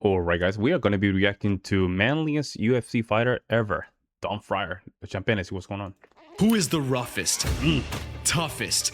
All right, guys, we are going to be reacting to manliest UFC fighter ever, Don Frye, the champion. See what's going on. Who is the roughest, toughest,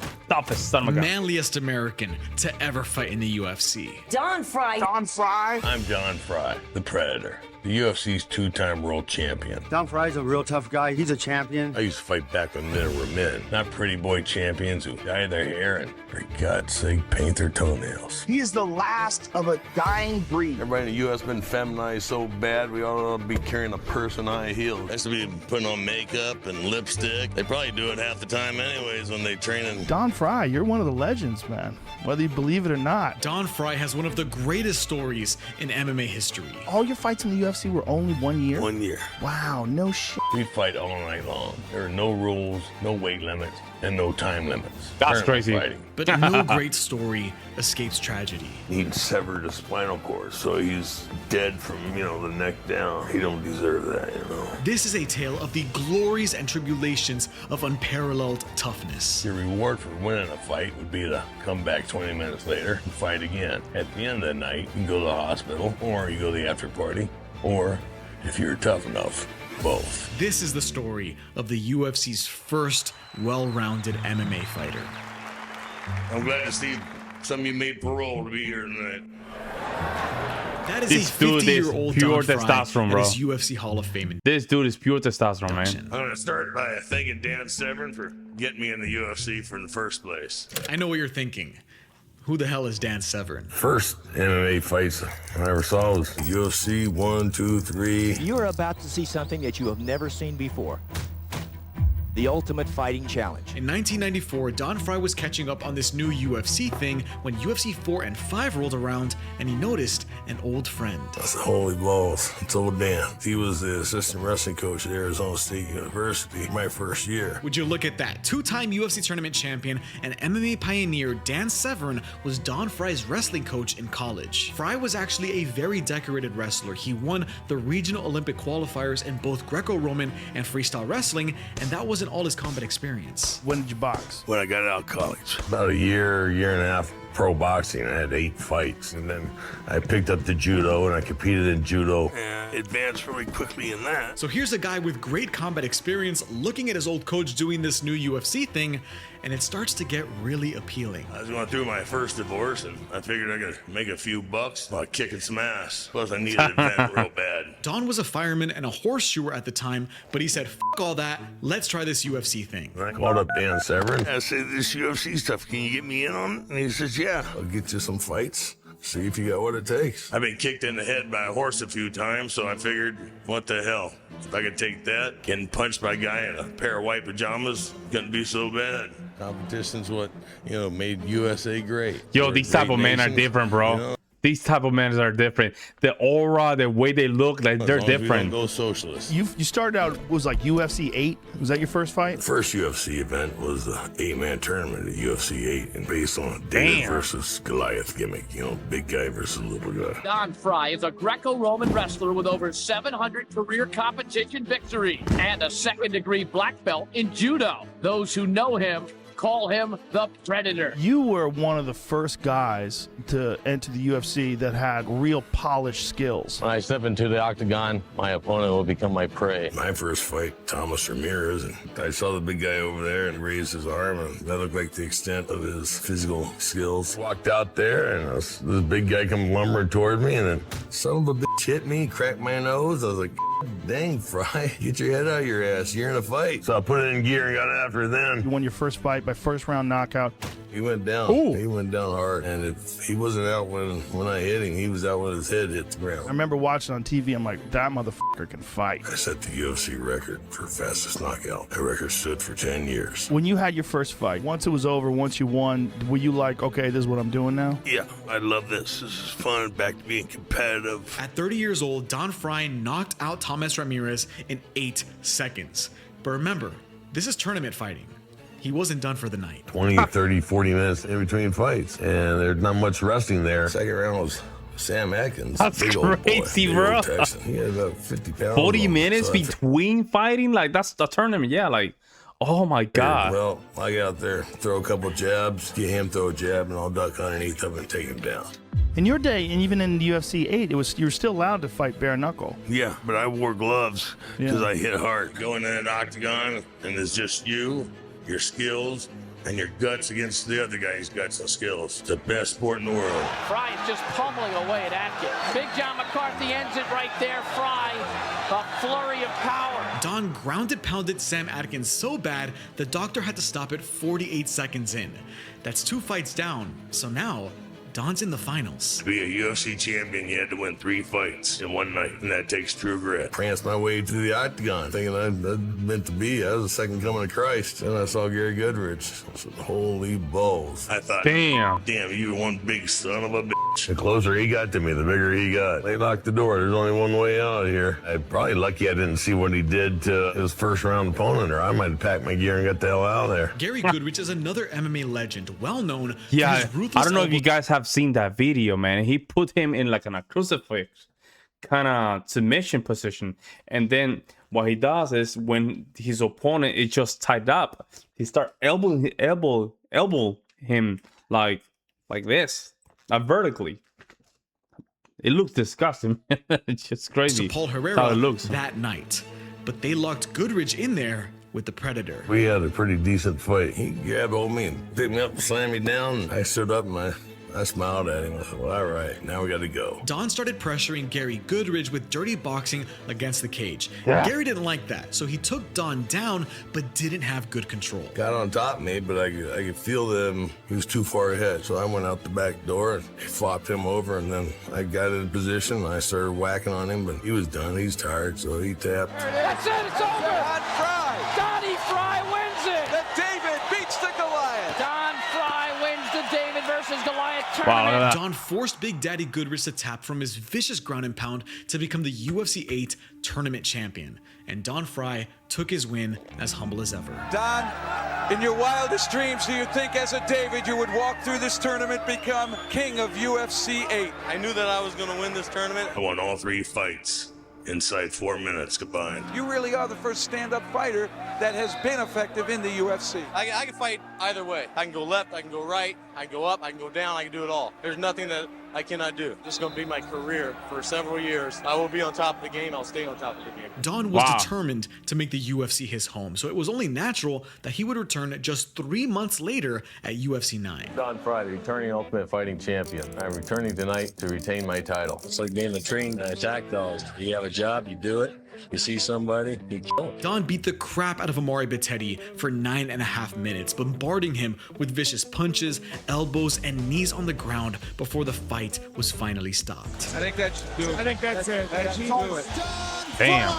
Son of a gun. manliest American to ever fight in the UFC? Don Frye. Don Frye. I'm Don Frye, the Predator, the UFC's two-time world champion. Don Frye's a real tough guy. He's a champion. I used to fight back when men were men, not pretty boy champions who dye their hair and, for God's sake, paint their toenails. He is the last of a dying breed. Everybody in the U.S. been feminized so bad, we ought to be carrying a purse and high heels. I used to be putting on makeup and lipstick. They probably do it half the time anyways when they train in. Don Frye, you're one of the legends, man. Whether you believe it or not. Don Frye has one of the greatest stories in MMA history. All your fights in the UFC were only 1 year? 1 year. Wow, no shit. We fight all night long. There are no rules, no weight limits, and no time limits. That's Currently crazy. fighting. But no great story escapes tragedy. He severed a spinal cord, so he's dead from, the neck down. He don't deserve that, This is a tale of the glories and tribulations of unparalleled toughness. Your reward for winning a fight would be to come back 20 minutes later and fight again. At the end of the night, you can go to the hospital, or you go to the after party, or if you're tough enough, both. This is the story of the UFC's first well-rounded MMA fighter. I'm glad to see some of you made parole to be here tonight. That is This a dude is 50-year-old pure Don Frye testosterone, and bro. his UFC Hall of Fame This dude is pure testosterone, man. induction. I'm going to start by thanking Dan Severn for getting me in the UFC in the first place. I know what you're thinking. Who the hell is Dan Severn? First MMA fights I ever saw was UFC 1, 2, 3. You're about to see something that you have never seen before. The Ultimate Fighting Challenge. In 1994, Don Frye was catching up on this new UFC thing when UFC 4 and 5 rolled around and he noticed an old friend. I said, holy balls, it's old Dan. He was the assistant wrestling coach at Arizona State University my first year. Would you look at that? Two-time UFC tournament champion and MMA pioneer Dan Severn was Don Frye's wrestling coach in college. Frye was actually a very decorated wrestler. He won the regional Olympic qualifiers in both Greco-Roman and freestyle wrestling, and that wasn't all his combat experience. When did you box? When I got out of college, about a year and a half pro boxing, I had 8 fights. And then I picked up the judo and I competed in judo and advanced really quickly in that. So here's a guy with great combat experience looking at his old coach doing this new UFC thing, and it starts to get really appealing. I was going through my first divorce and I figured I could make a few bucks by kicking some ass. Plus I needed an event real bad. Don was a fireman and a horseshoer at the time, but he said, "F all that, let's try this UFC thing." I called up Dan Severn. I said, this UFC stuff, can you get me in on it? And he says, yeah, I'll get you some fights. See if you got what it takes. I've been kicked in the head by a horse a few times, so I figured, what the hell? If I could take that, getting punched by a guy in a pair of white pajamas couldn't be so bad. Competition's what, made USA great. Yo, We're these great type of men are nations, different, bro. These type of men are different. The aura, the way they look, like they're As long as we different. don't go socialist. You started out, was like UFC 8? Was that your first fight? First UFC event was the 8-man tournament at UFC 8, and based on David Damn. versus Goliath gimmick, big guy versus little guy. Don Frye is a Greco-Roman wrestler with over 700 career competition victories and a second-degree black belt in judo. Those who know him call him the Predator. You were one of the first guys to enter the UFC that had real polished skills. When I step into the octagon, my opponent will become my prey. My first fight, Thomas Ramirez, and I saw the big guy over there and raised his arm, and that looked like the extent of his physical skills. Walked out there, and this big guy come lumbering toward me, and then son of a bitch hit me, cracked my nose. I was like, dang, Frye, get your head out of your ass. You're in a fight. So I put it in gear and got after it then. You won your first fight by first round knockout. He went down. Ooh. He went down hard. And if he wasn't out when I hit him, he was out when his head hit the I ground. remember watching on TV, I'm like, that motherfucker can fight. I set the UFC record for fastest knockout. That record stood for 10 years. When you had your first fight, once it was over, once you won, were you like, okay, this is what I'm doing now? Yeah, I love this. This is fun. Back to being competitive. At 30 years old, Don Frye knocked out Thomas Ramirez in 8 seconds. But remember, this is tournament fighting. He wasn't done for the night. 20, 30, 40 minutes in between fights. And there's not much resting there. Second round was Sam Atkins. That's big old boy, crazy, big bro. old Texan. He had about 50 pounds. 40 on him. minutes So I between fighting? Like, that's the tournament. Yeah, like, Oh my God. Well, I get out there, throw a couple jabs, get him throw a jab, and I'll duck underneath him and take him down. In your day, and even in the UFC 8, you were still allowed to fight bare knuckle. Yeah, but I wore gloves because Yeah. I hit hard. Going in an octagon, and it's just you, your skills, and your guts against the other guy's guts and skills. It's the best sport in the world. Frye is just pummeling away at Atkins. Big John McCarthy ends it right there. Frye, a flurry of power. Don grounded pounded Sam Atkins so bad the doctor had to stop it 48 seconds in. That's 2 fights down, so now Don's in the finals. To be a UFC champion, you had to win 3 fights in one night, and that takes true grit. Pranced my way to the octagon, thinking I meant to be. I was the second coming of Christ. Then I saw Gary Goodrich. I said, holy balls. I thought, Damn. you one big son of a bitch. The closer he got to me, the bigger he got. They locked the door. There's only one way out of here. I'm probably lucky I didn't see what he did to his first round opponent, or I might have packed my gear and got the hell out of there. Gary Goodrich is another MMA legend, well known for Yeah, his ruthless I don't know if elbow you guys have seen that video, man. He put him in like a crucifix kind of submission position, and then what he does is when his opponent is just tied up, he start elbow him like this, vertically. It looks disgusting. It's just crazy. to Paul how Herrera it looks. that night, but they locked Goodrich in there with the Predator. We had a pretty decent fight. He grabbed hold of me and picked me up and slammed me down. I stood up and I smiled at him. I said, well, all right, now we got to go. Don started pressuring Gary Goodrich with dirty boxing against the cage. Gary didn't like that, so he took Don down, but didn't have good control. Got on top of me, but I could feel that he was too far ahead. So I went out the back door and flopped him over, and then I got in position and I started whacking on him, but he was done. He's tired, so he tapped. That's it, it's over. Don Frye. Donnie Frye wins it. The David beats the Goliath. Don Frye wins the David versus Goliath Wow, tournament. look at that. Don forced Big Daddy Goodrich to tap from his vicious ground and pound to become the UFC 8 tournament champion. And Don Frye took his win as humble as ever. Don, in your wildest dreams, do you think as a David you would walk through this tournament, become king of UFC 8? I knew that I was going to win this tournament. I won all 3 fights inside 4 minutes combined. You really are the first stand-up fighter that has been effective in the UFC. I can fight either way. I can go left, I can go right, I can go up, I can go down, I can do it all. There's nothing that I cannot do. This is going to be my career for several years. I will be on top of the game. I'll stay on top of the game. Don was Wow. determined to make the UFC his home, so it was only natural that he would return just 3 months later at UFC 9. Don Frye, the returning Ultimate Fighting Champion. I'm returning tonight to retain my title. It's like being a trained attack dog. You have a job, you do it. You see somebody, you kill them. Don beat the crap out of Amari Betetti for 9.5 minutes, bombarding him with vicious punches, elbows, and knees on the ground before the fight was finally stopped. I think that's it. I think that's it. That's do it. Damn.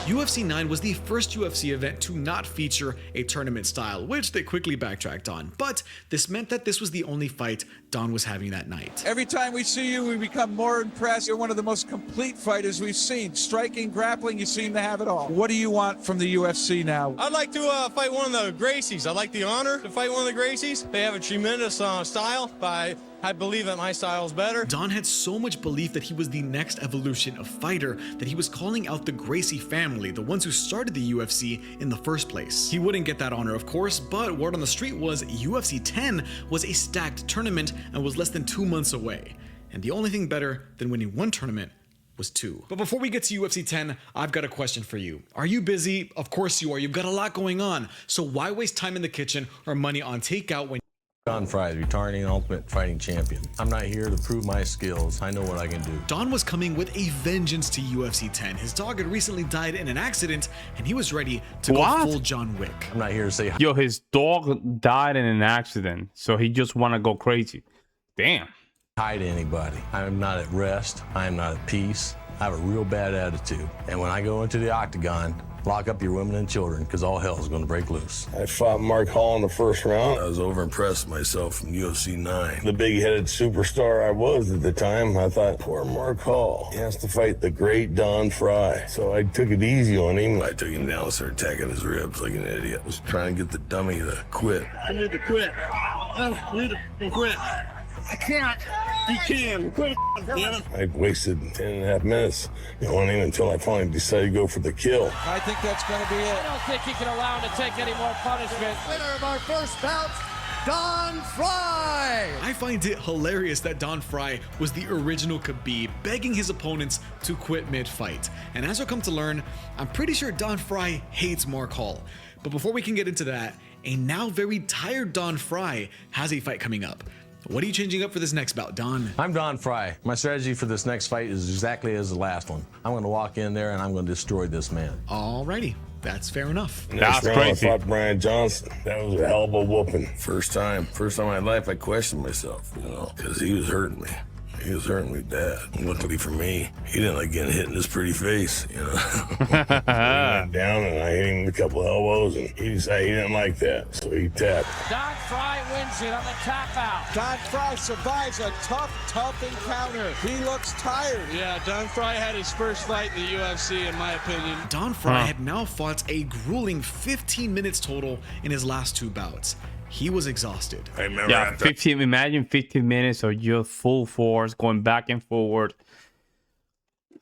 UFC 9 was the first UFC event to not feature a tournament style, which they quickly backtracked on, but this meant that this was the only fight Don was having that night. Every time we see you, we become more impressed. You're one of the most complete fighters we've seen. Striking, grappling, you seem to have it all. What do you want from the UFC now? I'd like to fight one of the Gracies. I'd like the honor to fight one of the Gracies. They have a tremendous style, but I believe that my style is better. Don had so much belief that he was the next evolution of fighter that he was calling out the Gracie family, the ones who started the UFC in the first place. He wouldn't get that honor, of course, but word on the street was UFC 10 was a stacked tournament and was less than 2 months away. And the only thing better than winning one tournament was 2. But before we get to UFC 10, I've got a question for you. Are you busy? Of course you are. You've got a lot going on. So why waste time in the kitchen or money on takeout when Don Frye, the returning Ultimate Fighting Champion. I'm not here to prove my skills. I know what I can do. Don was coming with a vengeance to UFC 10. His dog had recently died in an accident, and he was ready to go full John Wick. I'm not here to say Yo, his dog died in an accident, so he just want to go crazy. Damn. hi to anybody. I'm not at rest. I am not at peace. I have a real bad attitude. And when I go into the octagon, lock up your women and children, because all hell is going to break loose. I fought Mark Hall in the first round. I was overimpressed myself from UFC 9. The big-headed superstar I was at the time, I thought, poor Mark Hall. He has to fight the great Don Frye. So I took it easy on him. I took him down and started attacking his ribs like an idiot. I was trying to get the dummy to quit. I need to quit. I need to quit. I can't. You can. I wasted 10.5 minutes. It wasn't even until I finally decided to go for the kill. I think that's going to be it. I don't think he can allow him to take any more punishment. Winner of our first bout, Don Frye. I find it hilarious that Don Frye was the original Khabib, begging his opponents to quit mid-fight. And as you'll come to learn, I'm pretty sure Don Frye hates Mark Hall. But before we can get into that, a now very tired Don Frye has a fight coming up. What are you changing up for this next bout, Don? I'm Don Frye. My strategy for this next fight is exactly as the last one. I'm going to walk in there and I'm going to destroy this man. Alrighty, that's fair enough. That's Next round, crazy. I fought Brian Johnson. That was a hell of a whooping. First time in my life I questioned myself, because he was hurting me. He was hurting me bad. Luckily for me, he didn't like getting hit in his pretty face, He went down and I hit him with a couple of elbows and he decided he didn't like that, so he tapped. Don Frye wins it on the tap out. Don Frye survives a tough encounter. He looks tired. Yeah, Don Frye had his first fight in the UFC, in my opinion. Don Frye had now fought a grueling 15 minutes total in his last 2 bouts. He was exhausted. I remember Yeah, after 15. Imagine 15 minutes of your full force going back and forward.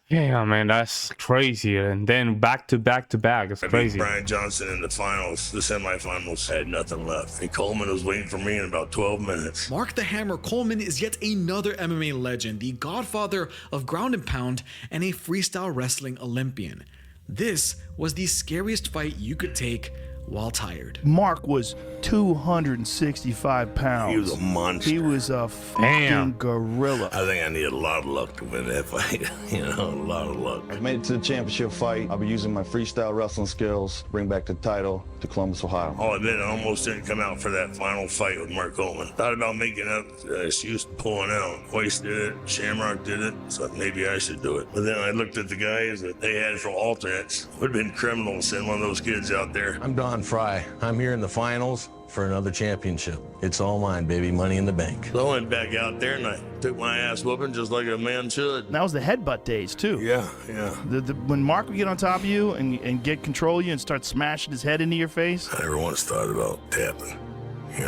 Yeah, man, that's crazy. And then back to back to back. It's I beat crazy. Brian Johnson in the finals, the semifinals. I had nothing left. And Coleman was waiting for me in about 12 minutes. Mark the Hammer Coleman is yet another MMA legend, the godfather of ground and pound and a freestyle wrestling Olympian. This was the scariest fight you could take while tired. Mark was 265 pounds. He was a monster. He was a fucking gorilla. I think I need a lot of luck to win that fight. A lot of luck. I've made it to the championship fight. I'll be using my freestyle wrestling skills, bring back the title to Columbus, Ohio. I'll admit, I almost didn't come out for that final fight with Mark Coleman. Thought about making up excuse pulling out. Weiss did it, Shamrock did it, so maybe I should do it. But then I looked at the guys that they had for alternates. Would have been criminal to send one of those kids out there. I'm Don Frye. I'm here in the finals for another championship. It's all mine, baby. Money in the bank. So I went back out there and I took my ass whooping just like a man should. That was the headbutt days, too. Yeah. When Mark would get on top of you and get control of you and start smashing his head into your face. I never once thought about tapping. They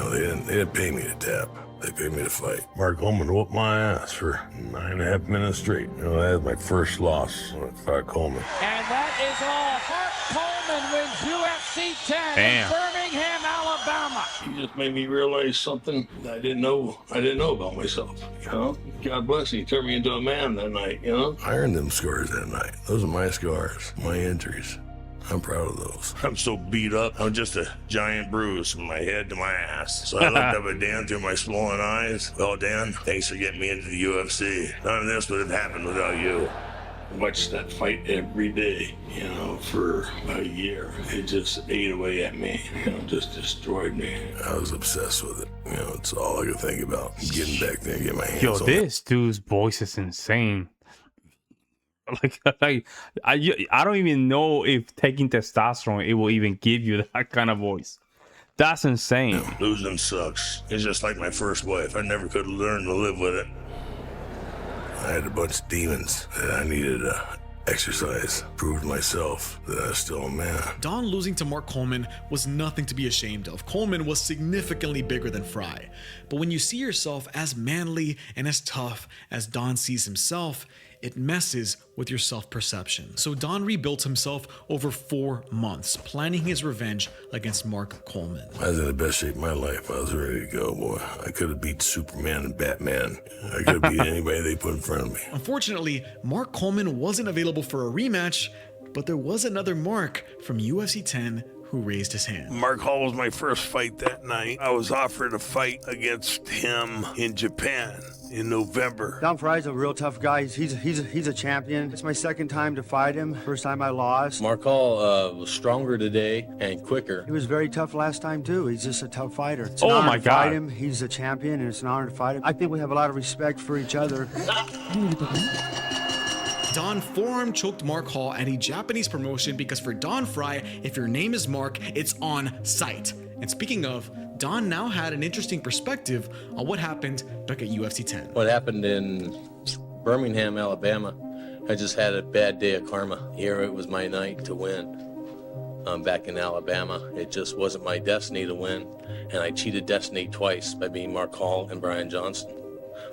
didn't pay me to tap. They paid me to fight. Mark Coleman whooped my ass for 9.5 minutes straight. That was my first loss when I fought Coleman. And that is all. Mark Coleman wins UFC 10 Damn. in Birmingham, Alabama. He just made me realize something I didn't know about myself. God bless him. He turned me into a man that night, I earned them scars that night. Those are my scars, my injuries. I'm proud of those. I'm so beat up. I'm just a giant bruise from my head to my ass. So I looked up at Dan through my swollen eyes. Well, Dan, thanks for getting me into the UFC. None of this would have happened without you. I watched that fight every day, for about a year. It just ate away at me, just destroyed me. I was obsessed with it. It's all I could think about. Getting back there and get my hands Yo, on this dude's voice is insane. I don't even know if taking testosterone it will even give you that kind of voice. That's insane. Losing sucks. It's just like my first wife. I never could learn to live with it. I had a bunch of demons that I needed to exercise, prove to myself that I was still a man. Don losing to Mark Coleman was nothing to be ashamed of. Coleman was significantly bigger than Frye. But when you see yourself as manly and as tough as Don sees himself, it messes with your self-perception. So Don rebuilt himself over 4 months, planning his revenge against Mark Coleman. I was in the best shape of my life. I was ready to go, boy. I could have beat Superman and Batman. I could have beat anybody they put in front of me. Unfortunately, Mark Coleman wasn't available for a rematch, but there was another Mark from UFC 10 who raised his hand. Mark Hall was my first fight that night. I was offered a fight against him in Japan in November. Don Frye's a real tough guy. He's a champion. It's my second time to fight him. First time I lost. Mark Hall was stronger today and quicker. He was very tough last time too. He's just a tough fighter. It's Oh an honor my to God. fight him. He's a champion, and it's an honor to fight him. I think we have a lot of respect for each other. Don forearm choked Mark Hall at a Japanese promotion because for Don Frye, if your name is Mark, it's on sight. And speaking of, Don now had an interesting perspective on what happened back at UFC 10. What happened in Birmingham, Alabama, I just had a bad day of karma. Here it was my night to win. Back in Alabama, it just wasn't my destiny to win, and I cheated destiny twice by beating Mark Hall and Brian Johnson.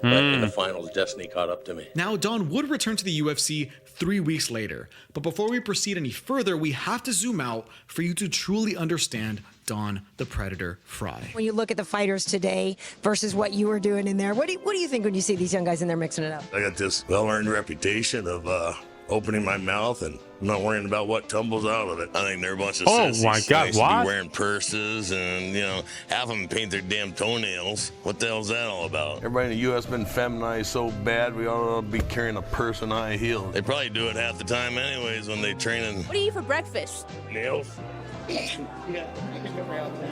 But in the finals, destiny caught up to me. Now, Don would return to the UFC 3 weeks later. But before we proceed any further, we have to zoom out for you to truly understand Don the Predator Frye. When you look at the fighters today versus what you were doing in there, what do you think when you see these young guys in there mixing it up? I got this well-earned reputation of opening my mouth and not worrying about what tumbles out of it. I think they're a bunch of sissies. My God, They should what? be wearing purses and, half of them paint their damn toenails. What the hell's that all about? Everybody in the U.S. been feminized so bad, we ought to be carrying a purse and high heels. They probably do it half the time anyways when they train in What do you eat for breakfast? nails. Sit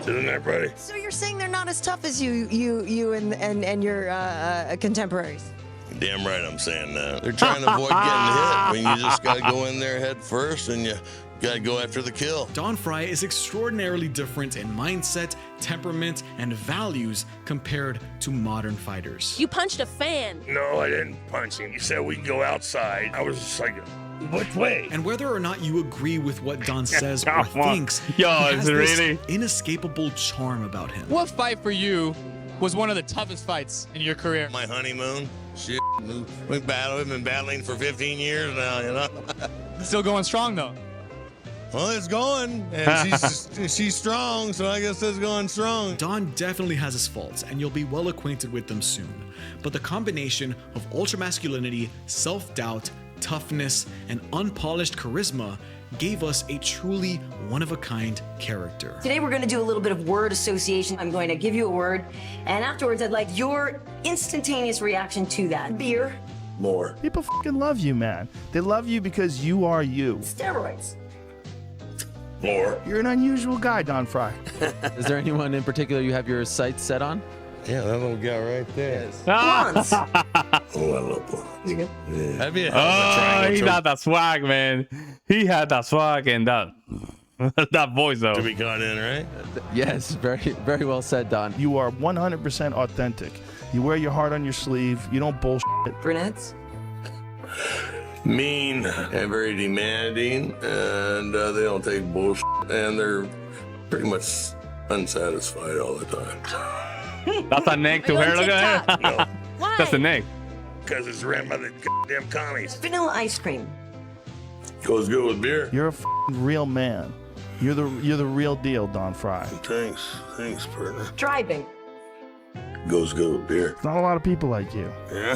in there, buddy. So you're saying they're not as tough as you and your contemporaries? Damn right I'm saying that. They're trying to avoid getting hit. I mean, you just got to go in there head first and you got to go after the kill. Don Frye is extraordinarily different in mindset, temperament, and values compared to modern fighters. You punched a fan. No, I didn't punch him. You said we can go outside. I was just like, which way? And whether or not you agree with what Don says or Come on. thinks, Yo, he has is it this really? inescapable charm about him. What fight for you was one of the toughest fights in your career? My honeymoon. Shit. We've been battling for 15 years now, Still going strong, though. Well, it's going, and she's strong, so I guess it's going strong. Don definitely has his faults, and you'll be well acquainted with them soon. But the combination of ultra-masculinity, self-doubt, toughness, and unpolished charisma gave us a truly one-of-a-kind character. Today we're going to do a little bit of word association. I'm going to give you a word, and afterwards I'd like your instantaneous reaction to that. Beer. More. People fucking love you, man. They love you because you are you. Steroids. More. You're an unusual guy, Don Frye. Is there anyone in particular you have your sights set on? Yeah, that little guy right there. Blondes. Oh, I love blondes. Yeah. That'd be a hell of a Oh, triangle he choke. had that swag, man. He had that swag and that that voice, though. To be caught in, right? Yes, very, very well said, Don. You are 100% authentic. You wear your heart on your sleeve. You don't bullshit. Brunettes. Mean and very demanding, and they don't take bullshit, and they're pretty much unsatisfied all the time. That's a neck to her. Look at that. No, Why? That's a neck. because it's ran by the goddamn commies. Vanilla ice cream. Goes good with beer. You're a real man. You're the real deal, Don Frye. Thanks, partner. Driving. Goes good with beer. Not a lot of people like you. Yeah,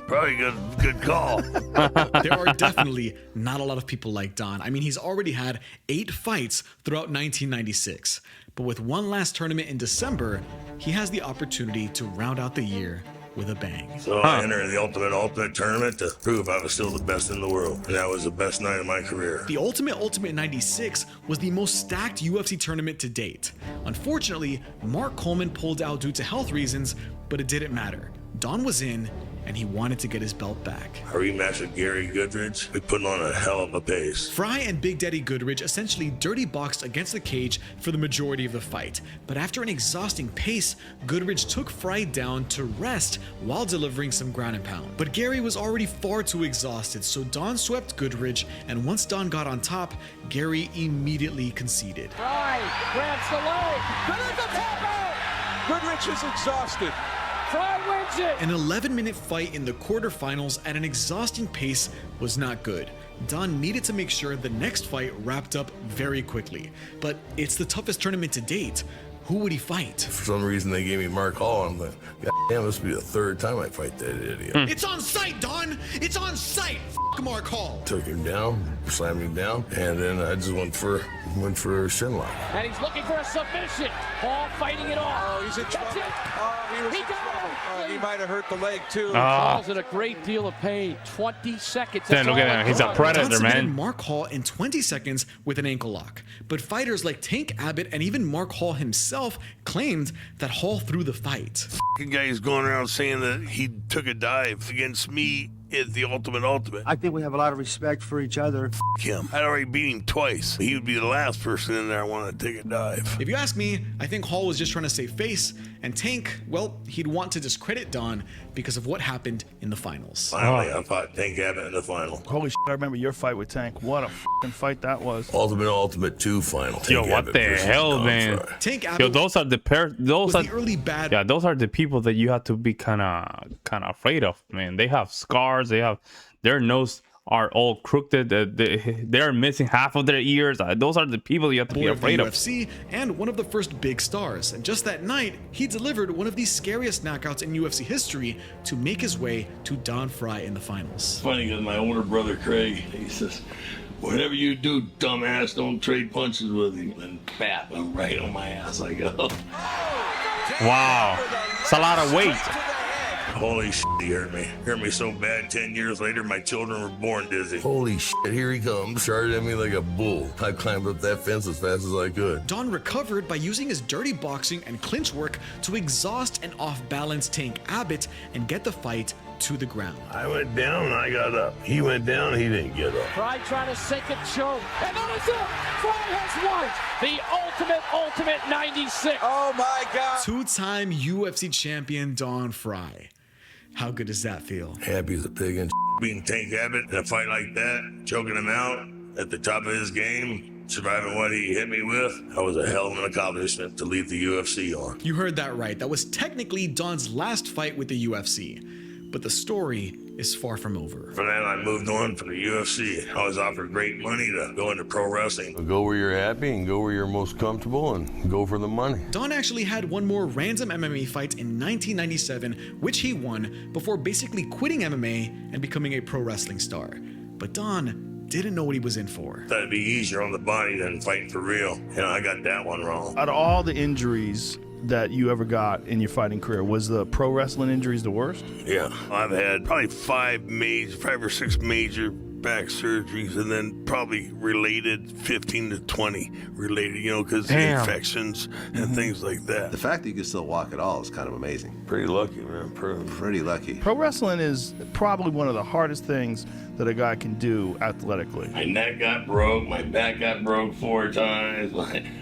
probably good call. There are definitely not a lot of people like Don. I mean, he's already had 8 fights throughout 1996. But with one last tournament in December, he has the opportunity to round out the year with a bang. So I entered the ultimate tournament to prove I was still the best in the world. And that was the best night of my career. The Ultimate 96 was the most stacked UFC tournament to date. Unfortunately, Mark Coleman pulled out due to health reasons, but it didn't matter. Don was in, and he wanted to get his belt back. A rematch with Gary Goodridge, we put on a hell of a pace. Frye and Big Daddy Goodridge essentially dirty boxed against the cage for the majority of the fight. But after an exhausting pace, Goodridge took Frye down to rest while delivering some ground and pound. But Gary was already far too exhausted, so Don swept Goodridge, and once Don got on top, Gary immediately conceded. Frye grabs the leg. There's a tap out. Goodrich is exhausted. Frye wins it. An 11-minute fight in the quarterfinals at an exhausting pace was not good. Don needed to make sure the next fight wrapped up very quickly. But it's the toughest tournament to date. Who would he fight? For some reason, they gave me Mark Hall. I'm like, God damn, this will be the 3rd time I fight that idiot. It's on sight, Don! It's on sight! F*** Mark Hall! Took him down, slammed him down, and then I just went for a shin lock. And he's looking for a submission. Hall fighting it off. Oh, he's in trouble. He got he might have hurt the leg, too. Hall's in a great deal of pain. 20 seconds. Then look at him. He's a predator, Don submitted man. Mark Hall in 20 seconds with an ankle lock. But fighters like Tank Abbott and even Mark Hall himself claimed that Hall threw the fight. The guy's going around saying that he took a dive against me at the ultimate. I think we have a lot of respect for each other. Him. I'd already beat him twice. He would be the last person in there I wanted to take a dive. If you ask me, I think Hall was just trying to save face, and Tank, well, he'd want to discredit Don because of what happened in the finals. Finally, I fought Tank Abbott in the final. Holy shit, I remember your fight with Tank. What a fucking fight that was. Ultimate 2 final. Yo, Tank what Abbott the versus hell, Don man? Frye. Tank Abbott Yo, those are the early bad. Yeah, those are the people that you have to be kind of afraid of, man. They have scars. They have their nose are all crooked. They're missing half of their ears. Those are the people you have to be afraid of. UFC and one of the first big stars. And just that night, he delivered one of the scariest knockouts in UFC history to make his way to Don Frye in the finals. Funny because my older brother Craig, he says, whatever you do, dumbass, don't trade punches with him. And bap, I'm right on my ass I go. Wow, it's a lot of weight. Holy shit, he hurt me. Hurt me so bad, 10 years later, my children were born dizzy. Holy shit, here he comes, charged at me like a bull. I climbed up that fence as fast as I could. Don recovered by using his dirty boxing and clinch work to exhaust an off-balance Tank Abbott and get the fight to the ground. I went down and I got up. He went down, he didn't get up. Frye trying to sink and choke. And that is it. Frye has won the ultimate 96. Oh my God. Two-time UFC champion Don Frye. How good does that feel? Happy as a pig and beating Tank Abbott in a fight like that, choking him out at the top of his game, surviving what he hit me with. That was a hell of an accomplishment to lead the UFC on. You heard that right. That was technically Don's last fight with the UFC. But the story is far from over. From that, I moved on from the UFC. I was offered great money to go into pro wrestling. Go where you're happy and go where you're most comfortable and go for the money. Don actually had one more random MMA fight in 1997, which he won before basically quitting MMA and becoming a pro wrestling star. But Don didn't know what he was in for. Thought it'd be easier on the body than fighting for real. And I got that one wrong. Out of all the injuries that you ever got in your fighting career, was the pro wrestling injuries the worst? Yeah, I've had probably 5 or 6 major back surgeries, and then probably related 15 to 20 related, you know, because infections and things like that. The fact that you can still walk at all is kind of amazing. Pretty lucky, man. Pretty lucky. Pro wrestling is probably one of the hardest things that a guy can do athletically. My neck got broke, my back got broke 4 times,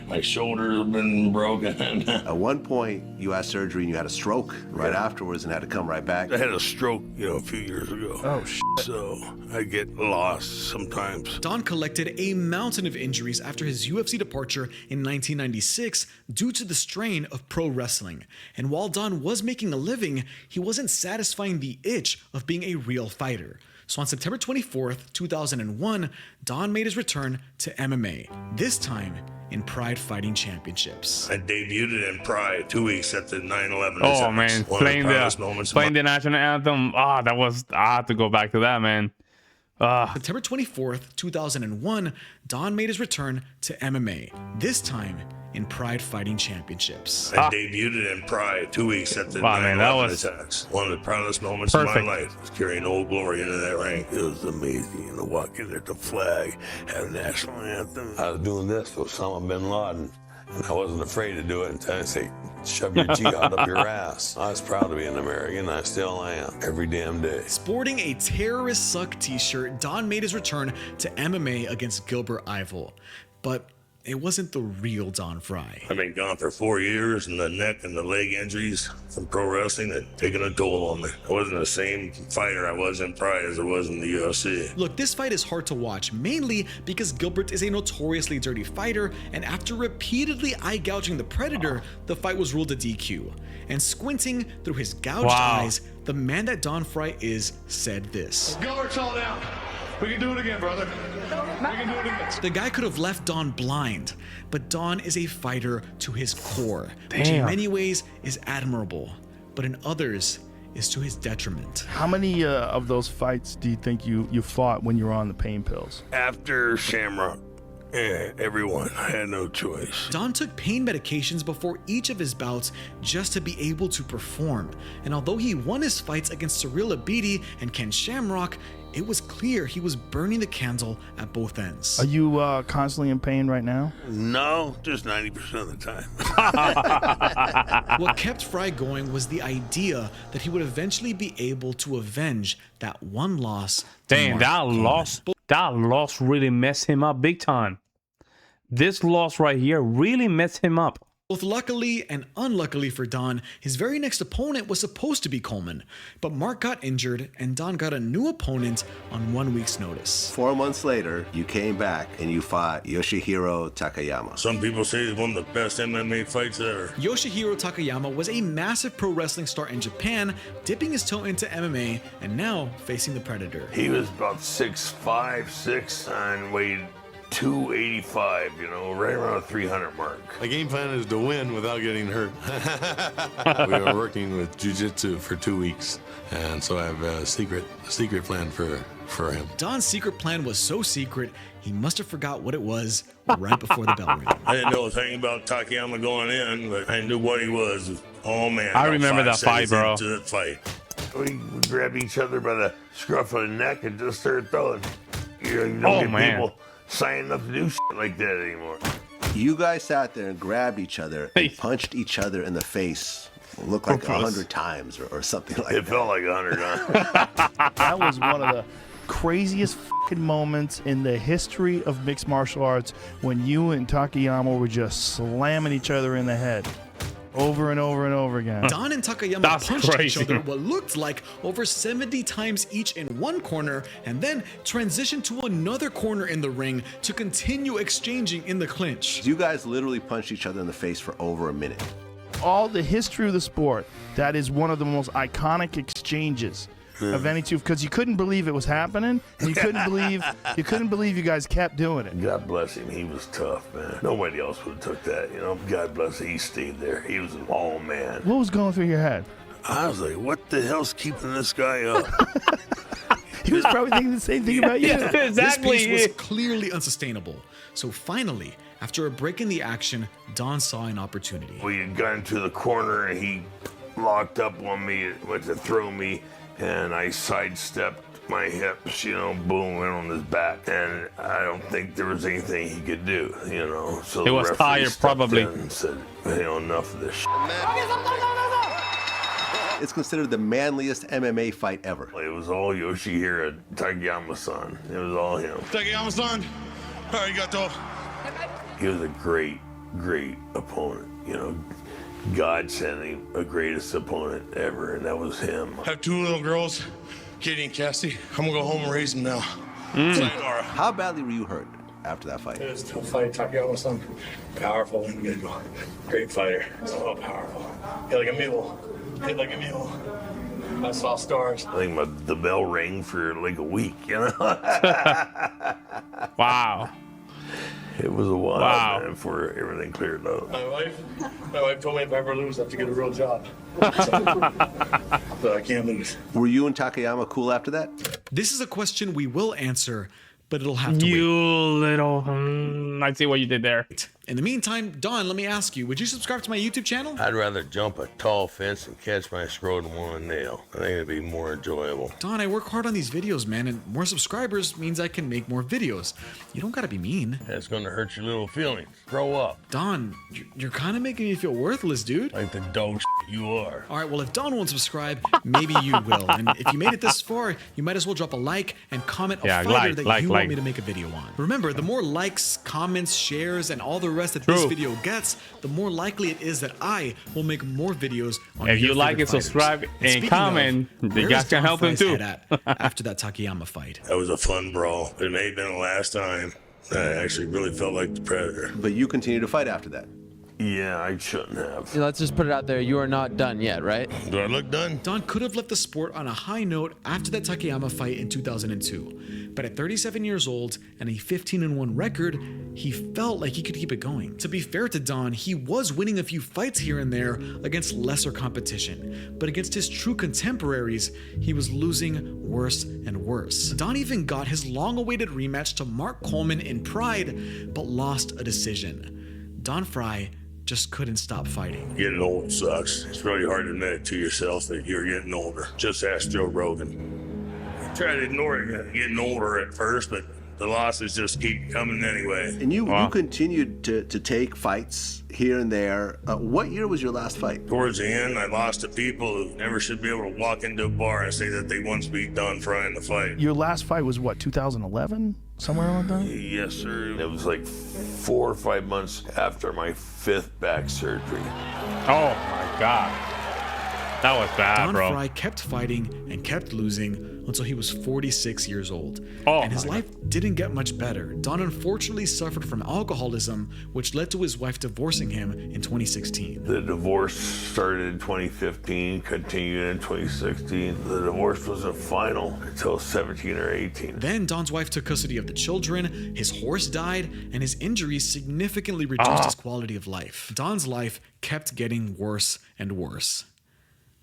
my shoulders have been broken. At one point, you had surgery and you had a stroke right afterwards and had to come right back. I had a stroke, a few years ago. Oh, shit. So I get lost sometimes. Don collected a mountain of injuries after his UFC departure in 1996 due to the strain of pro wrestling. And while Don was making a living, he wasn't satisfying the itch of being a real fighter. So on September 24th, 2001, Don made his return to MMA, this time in Pride Fighting Championships. I debuted in Pride 2 weeks at the 9/11 Oh attacks. man, One playing of the proudest moments of the national anthem. I have to go back to that, man. September 24th, 2001, Don made his return to MMA, this time in Pride Fighting Championships. I debuted in Pride 2 weeks at the 9/11 attacks. One of the proudest moments of my life was carrying Old Glory into that ring. It was amazing, walking at the flag, had a national anthem. I was doing this for Osama bin Laden, and I wasn't afraid to do it until I say, shove your jihad up your ass. I was proud to be an American, I still am, every damn day. Sporting a terrorist suck t-shirt, Don made his return to MMA against Gilbert Yvel. But it wasn't the real Don Frye. I've been gone for 4 years, and the neck and the leg injuries from pro wrestling had taken a toll on me. I wasn't the same fighter I was in Pride as I was in the UFC. Look, this fight is hard to watch, mainly because Gilbert is a notoriously dirty fighter, and after repeatedly eye-gouging the Predator, the fight was ruled a DQ. And squinting through his gouged eyes, the man that Don Frye is said this. Gilbert's all down. We can do it again, brother. We can do it again. The guy could have left Don blind, but Don is a fighter to his core, which in many ways is admirable, but in others is to his detriment. How many of those fights do you think you fought when you were on the pain pills? After Shamrock, everyone. I had no choice. Don took pain medications before each of his bouts just to be able to perform. And although he won his fights against Cyril Abidi and Ken Shamrock, it was clear he was burning the candle at both ends. Are you constantly in pain right now? No, just 90% of the time. What kept Frye going was the idea that he would eventually be able to avenge that one loss. Damn, that loss really messed him up big time. This loss right here really messed him up. Both luckily and unluckily for Don, his very next opponent was supposed to be Coleman, but Mark got injured and Don got a new opponent on 1 week's notice. 4 months later, you came back and you fought Yoshihiro Takayama. Some people say it's one of the best MMA fights ever. Yoshihiro Takayama was a massive pro wrestling star in Japan, dipping his toe into MMA and now facing the Predator. He was about 6'5", 6", and weighed 285, you know, right around the 300 mark. My game plan is to win without getting hurt. We are working with jiu-jitsu for 2 weeks, and so I have a secret plan for him. Don's secret plan was so secret, he must have forgot what it was right before the bell rang. I didn't know a thing about Takayama going in, but I knew what he was. Oh man, I remember that fight, bro. Into that fight. We grabbed each other by the scruff of the neck and just started throwing. You don't get people signing up to do shit like that anymore. You guys sat there and grabbed each other and punched each other in the face. It looked like 100 times or something like that. It felt like 100 times. That was one of the craziest fucking moments in the history of mixed martial arts when you and Takayama were just slamming each other in the head. Over and over and over again. Don and Takayama punched each other what looked like over 70 times each in one corner and then transitioned to another corner in the ring to continue exchanging in the clinch. You guys literally punched each other in the face for over a minute. All the history of the sport, that is one of the most iconic exchanges of any two, because you couldn't believe it was happening, and you couldn't believe you guys kept doing it. God bless him, he was tough, man. Nobody else would have took that, you know. God bless him, he stayed there. He was an all man. What was going through your head? I was like, what the hell's keeping this guy up? He was probably thinking the same thing about you. Yeah, exactly. This pace was clearly unsustainable. So finally, after a break in the action, Don saw an opportunity. We had gone to the corner and he locked up on me, went to throw me, and I sidestepped my hips, you know, boom, went on his back. And I don't think there was anything he could do, you know. So he was tired, probably. And said, you know, enough of this shit. It's considered the manliest MMA fight ever. It was all Yoshihiro Takayama-san. It was all him. Takayama-san, arigato. He was a great, great opponent, you know. God sent him a greatest opponent ever, and that was him. I have 2 little girls, Katie and Cassie. I'm gonna go home and raise them now. Sayonara. How badly were you hurt after that fight? It was a tough fight. Takayama-san, powerful individual, great fighter. So powerful. Hit like a mule. Hit like a mule. I saw stars. I think the bell rang for like a week, you know. Wow. It was a while, man, before everything cleared up. My wife told me if I ever lose, I have to get a real job. But I can't lose. Were you and Takayama cool after that? This is a question we will answer, but it'll have to wait. You little... I see what you did there. In the meantime, Don, let me ask you, would you subscribe to my YouTube channel? I'd rather jump a tall fence and catch my scrotum on a nail. I think it'd be more enjoyable. Don, I work hard on these videos, man, and more subscribers means I can make more videos. You don't gotta be mean. That's gonna hurt your little feelings. Grow up. Don, you're kind of making me feel worthless, dude. Like the dog you are. All right, well, if Don won't subscribe, maybe you will. And if you made it this far, you might as well drop a like and comment a fighter that you want me to make a video on. Remember, the more likes, comments, shares, and all the rest that this video gets, the more likely it is that I will make more videos on If your you like it, fighters. subscribe, and comment. You guys can help him too. After that Takayama fight. That was a fun brawl. It may have been the last time I actually really felt like the Predator. But you continued to fight after that. Yeah, I shouldn't have. Let's just put it out there. You are not done yet, right? Do I look done? Don could have left the sport on a high note after that Takayama fight in 2002. But at 37 years old and a 15-1 record, he felt like he could keep it going. To be fair to Don, he was winning a few fights here and there against lesser competition. But against his true contemporaries, he was losing worse and worse. Don even got his long-awaited rematch to Mark Coleman in Pride, but lost a decision. Don Frye just couldn't stop fighting. Getting old sucks. It's really hard to admit to yourself that you're getting older. Just ask Joe Rogan. Try to ignore it getting older at first, but the losses just keep coming anyway. And you continued to take fights here and there. What year was your last fight? Towards the end, I lost to people who never should be able to walk into a bar and say that they once beat Don Frye in the fight. Your last fight was what, 2011? Somewhere around that? Yes, sir. It was like 4 or 5 months after my 5th back surgery. Oh my God. That was bad, Don bro. Frye kept fighting and kept losing until he was 46 years old. Oh, and his life didn't get much better. Don unfortunately suffered from alcoholism, which led to his wife divorcing him in 2016. The divorce started in 2015, continued in 2016. The divorce wasn't final until 17 or 18. Then Don's wife took custody of the children, his horse died, and his injuries significantly reduced his quality of life. Don's life kept getting worse and worse.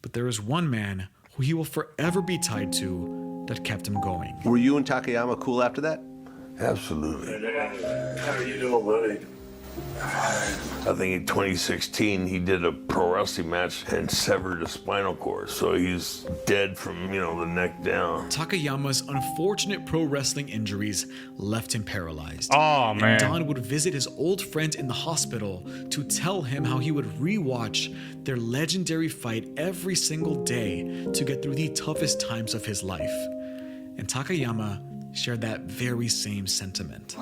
But there is one man who he will forever be tied to that kept him going. Were you and Takayama cool after that? Absolutely. How are you doing, buddy? I think in 2016 he did a pro wrestling match and severed a spinal cord, so he's dead from, the neck down. Takayama's unfortunate pro wrestling injuries left him paralyzed. Oh, man. And Don would visit his old friend in the hospital to tell him how he would rewatch their legendary fight every single day to get through the toughest times of his life. And Takayama shared that very same sentiment.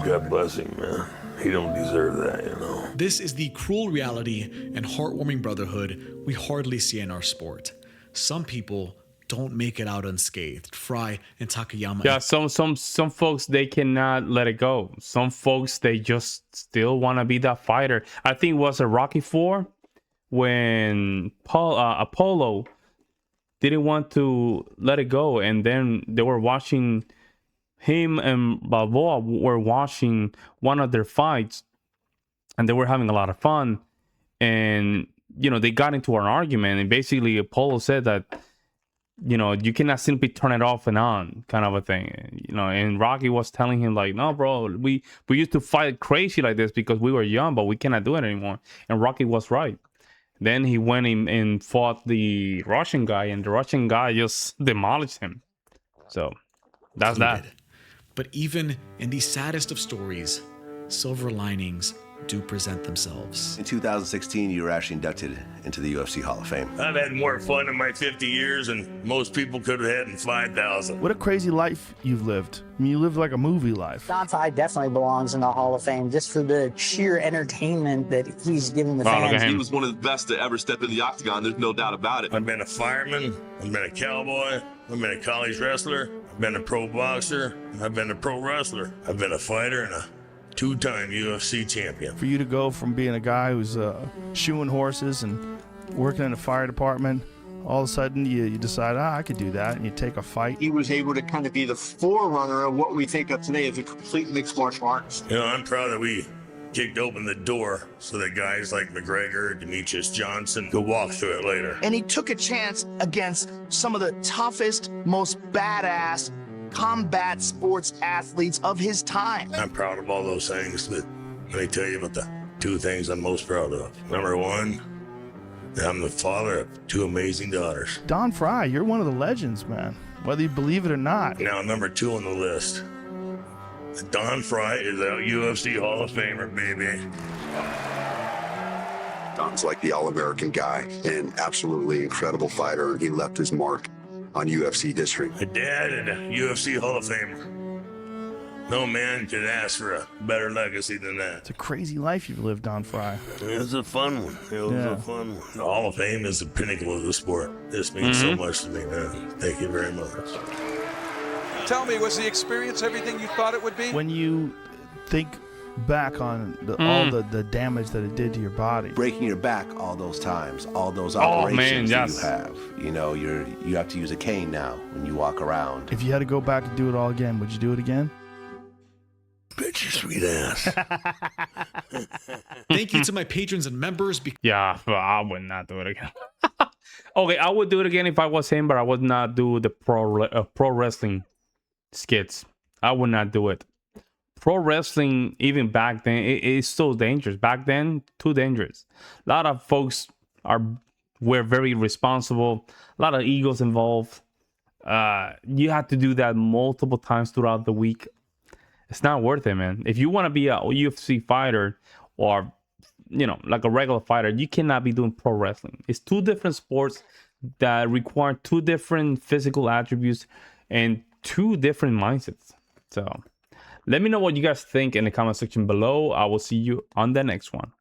God bless him, man. He don't deserve that, This is the cruel reality and heartwarming brotherhood we hardly see in our sport. Some people don't make it out unscathed. Frye and Takayama. Yeah, some folks, they cannot let it go. Some folks, they just still want to be that fighter. I think it was a Rocky IV when Apollo didn't want to let it go, and then they were watching him and Balboa were watching one of their fights, and they were having a lot of fun, and they got into an argument, and basically Apollo said that you cannot simply turn it off and on, kind of a thing, and Rocky was telling him like, no bro, we used to fight crazy like this because we were young, but we cannot do it anymore. And Rocky was right. Then he went in and fought the Russian guy, and the Russian guy just demolished him. So that's that. But even in the saddest of stories, silver linings do present themselves. In 2016, you were actually inducted into the UFC Hall of Fame. I've had more fun in my 50 years than most people could have had in 5,000. What a crazy life you've lived. I mean, you lived like a movie life. Don Frye definitely belongs in the Hall of Fame just for the sheer entertainment that he's given the fans. He was one of the best to ever step in the octagon. There's no doubt about it. I've been a fireman. I've been a cowboy. I've been a college wrestler. I've been a pro boxer. I've been a pro wrestler. I've been a fighter and a two-time UFC champion. For you to go from being a guy who's shoeing horses and working in the fire department, all of a sudden you decide, I could do that, and you take a fight. He was able to kind of be the forerunner of what we think of today as a complete mixed martial arts. I'm proud that we kicked open the door so that guys like McGregor, Demetrius Johnson could walk through it later. And he took a chance against some of the toughest, most badass combat sports athletes of his time. I'm proud of all those things, but let me tell you about the two things I'm most proud of. Number one, I'm the father of two amazing daughters. Don Frye, you're one of the legends, man, whether you believe it or not. Now, number two on the list, Don Frye is a UFC Hall of Famer, baby. Don's like the all-American guy, an absolutely incredible fighter. He left his mark on UFC history. A dad and a UFC Hall of Famer. No man could ask for a better legacy than that. It's a crazy life you've lived, Don Frye. It was a fun one. It was a fun one. The Hall of Fame is the pinnacle of the sport. This means so much to me, man. Thank you very much. Tell me, was the experience everything you thought it would be? When you think back on all the damage that it did to your body, breaking your back all those times, all those operations that you have. You have to use a cane now when you walk around. If you had to go back and do it all again, would you do it again? Bet your sweet ass. Thank you to my patrons and members. Yeah, but I would not do it again. Okay, I would do it again if I was him, but I would not do the pro wrestling skits. I would not do it. Pro wrestling, even back then, it's so dangerous. Back then, too dangerous. A lot of folks are We're very responsible. A lot of egos involved. You have to do that multiple times throughout the week. It's not worth it, man. If you want to be a UFC fighter or, you know, like a regular fighter, you cannot be doing pro wrestling. It's two different sports that require two different physical attributes and two different mindsets. So let me know what you guys think in the comment section below. I will see you on the next one.